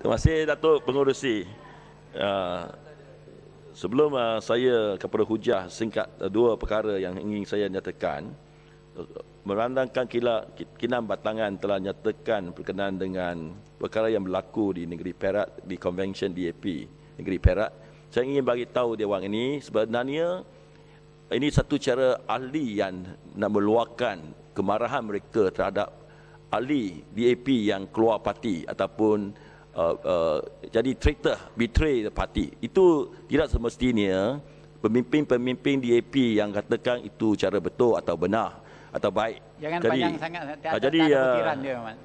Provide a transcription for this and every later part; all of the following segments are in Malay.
Terima kasih Datuk Pengerusi. Sebelum saya kepada hujah singkat dua perkara yang ingin saya nyatakan, merandangkan Kinam Batangan telah nyatakan berkenaan dengan perkara yang berlaku di negeri Perak di Convention DAP negeri Perak. Saya ingin bagi tahu dia orang ini sebenarnya ini satu cara ahli yang nak meluahkan kemarahan mereka terhadap ahli DAP yang keluar parti ataupun jadi traitor, betray the party. Itu tidak semestinya pemimpin-pemimpin DAP yang katakan itu cara betul atau benar atau baik. Jangan panjang sangat. Jadi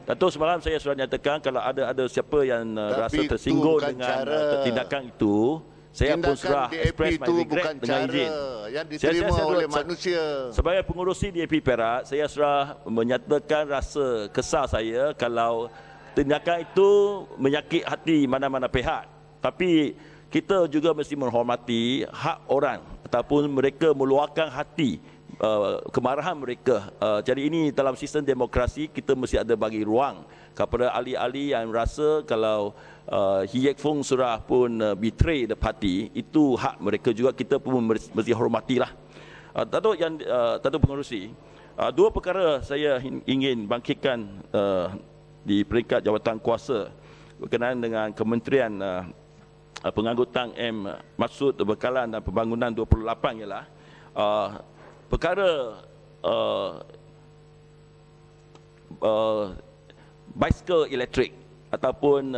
Datuk semalam saya sudah nyatakan kalau ada siapa yang rasa tersinggung dengan tindakan itu, saya pun sudah express my regret dengan izin. Yang diterima oleh manusia. Sebagai pengurusi DAP Perak, saya sudah menyatakan rasa kesal saya kalau tindakan itu menyakit hati mana-mana pihak. Tapi kita juga mesti menghormati hak orang ataupun mereka meluahkan hati kemarahan mereka. Jadi ini dalam sistem demokrasi kita mesti ada bagi ruang kepada ahli-ahli yang rasa kalau He Yek Fung surah pun betray the party, itu hak mereka juga, kita pun mesti hormatilah. Datuk Pengerusi, dua perkara saya ingin bangkitkan di peringkat jawatan kuasa berkenaan dengan Kementerian Pengangkutan M Maksud Bekalan dan Pembangunan 28 ialah perkara bicycle elektrik ataupun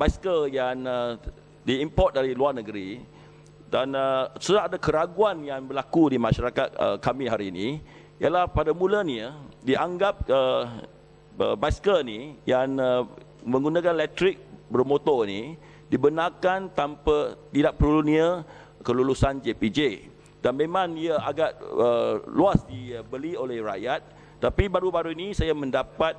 bicycle yang diimport dari luar negeri, dan sudah ada keraguan yang berlaku di masyarakat kami hari ini ialah pada mulanya dianggap bicycle ni yang menggunakan elektrik bermotor ni dibenarkan tanpa tidak perlunya kelulusan JPJ, dan memang ia agak luas dibeli oleh rakyat. Tapi baru-baru ini saya mendapat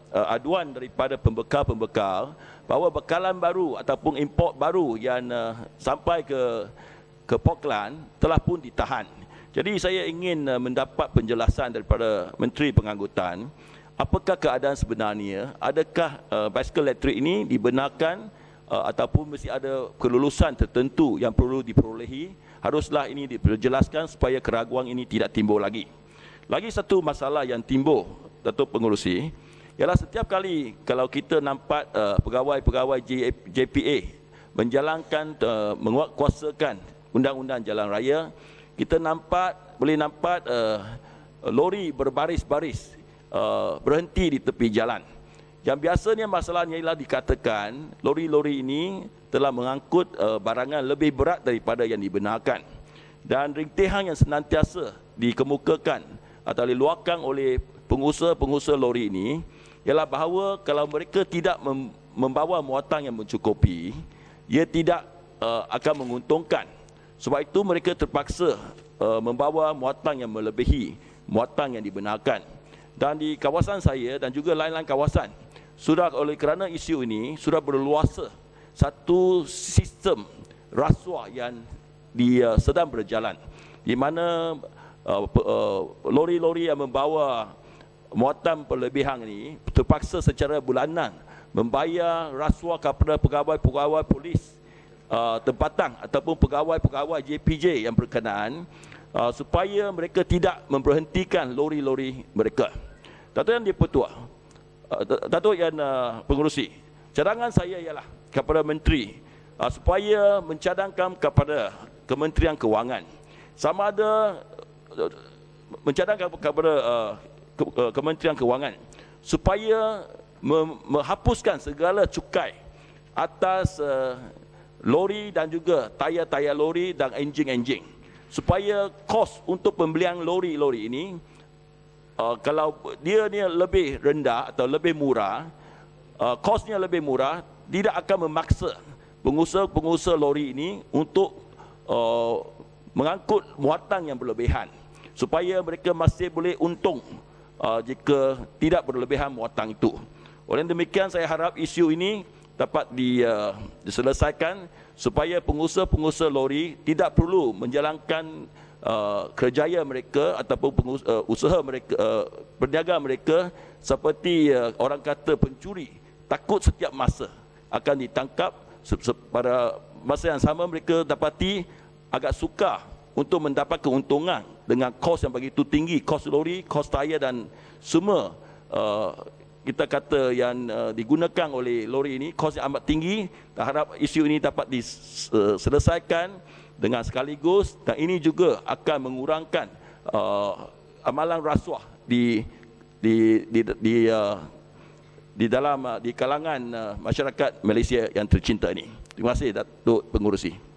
aduan daripada pembekal-pembekal bahawa bekalan baru ataupun import baru yang sampai ke Portland telah pun ditahan. Jadi saya ingin mendapat penjelasan daripada Menteri Pengangkutan, apakah keadaan sebenarnya, adakah bicycle elektrik ini dibenarkan ataupun mesti ada kelulusan tertentu yang perlu diperolehi. Haruslah ini diperjelaskan supaya keraguan ini tidak timbul lagi. Lagi satu masalah yang timbul, Datuk Pengerusi, ialah setiap kali kalau kita nampak pegawai-pegawai JPA menjalankan, menguatkuasakan undang-undang jalan raya, kita boleh nampak lori berbaris-baris berhenti di tepi jalan. Yang biasanya masalahnya ialah dikatakan lori-lori ini telah mengangkut barangan lebih berat daripada yang dibenarkan. Dan rintihan yang senantiasa dikemukakan atau diluahkan oleh pengusaha-pengusaha lori ini ialah bahawa kalau mereka tidak membawa muatan yang mencukupi, ia tidak akan menguntungkan. Sebab itu mereka terpaksa membawa muatan yang melebihi muatan yang dibenarkan. Dan di kawasan saya dan juga lain-lain kawasan, sudah oleh kerana isu ini sudah berluasa satu sistem rasuah yang sedang berjalan, di mana lori-lori yang membawa muatan berlebihan ini terpaksa secara bulanan membayar rasuah kepada pegawai-pegawai polis tempatan ataupun pegawai-pegawai JPJ yang berkenaan supaya mereka tidak memberhentikan lori-lori mereka. Datuk Yang di-Pertua, Datuk Yang Pengerusi, cadangan saya ialah kepada Menteri supaya mencadangkan kepada Kementerian Kewangan, sama ada mencadangkan kepada Kementerian Kewangan supaya menghapuskan segala cukai atas lori dan juga tayar-tayar lori dan enjin-enjin, supaya kos untuk pembelian lori-lori ini kalau dia ni lebih rendah atau lebih murah, kosnya lebih murah, tidak akan memaksa pengusaha-pengusaha lori ini untuk mengangkut muatan yang berlebihan, supaya mereka masih boleh untung jika tidak berlebihan muatan itu. Oleh demikian saya harap isu ini dapat diselesaikan supaya pengusaha-pengusaha lori tidak perlu menjalankan kerjaya mereka ataupun usaha mereka, berniaga mereka seperti orang kata pencuri, takut setiap masa akan ditangkap. Pada masa yang sama mereka dapati agak sukar untuk mendapat keuntungan dengan kos yang begitu tinggi, kos lori, kos tayar dan semua kita kata yang digunakan oleh lori ini, kos yang amat tinggi. Kita harap isu ini dapat diselesaikan dengan sekaligus, dan ini juga akan mengurangkan amalan rasuah di kalangan masyarakat Malaysia yang tercinta ini. Terima kasih Datuk Pengerusi.